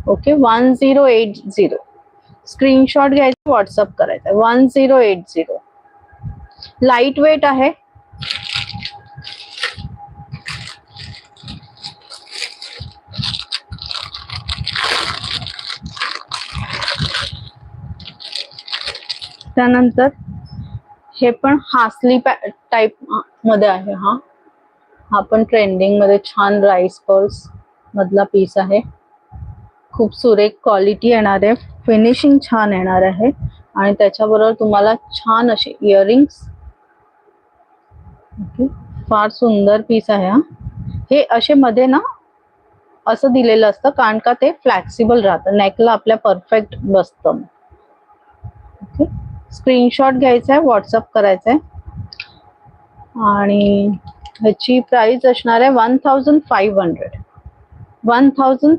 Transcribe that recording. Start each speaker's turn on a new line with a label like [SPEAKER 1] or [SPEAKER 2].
[SPEAKER 1] Okay 1080. Screenshot घ्यायचा, WhatsApp करायचा. 1080. Light weight आहे. त्यानंतर हे पण हासली टाइप मध्ये आहे. हा पण ट्रेंडिंग मध्ये छान राईस पर्ल्स मधला पीस आहे. खूप सुरेख क्वालिटी येणार आहे, फिनिशिंग छान येणार आहे आणि त्याच्याबरोबर तुम्हाला छान असे इयरिंग्स. ओके, फार सुंदर पीस आहे हा. हे असे मध्ये ना असं दिलेलं असतं कारण का ते फ्लेक्सिबल राहतं, नेकला आपल्या परफेक्ट बसतं. ओके, स्क्रीनशॉट घ्यायचा आहे, व्हॉट्सअप करायचा आहे आणि ह्याची प्राइस असणार आहे 1500. 1500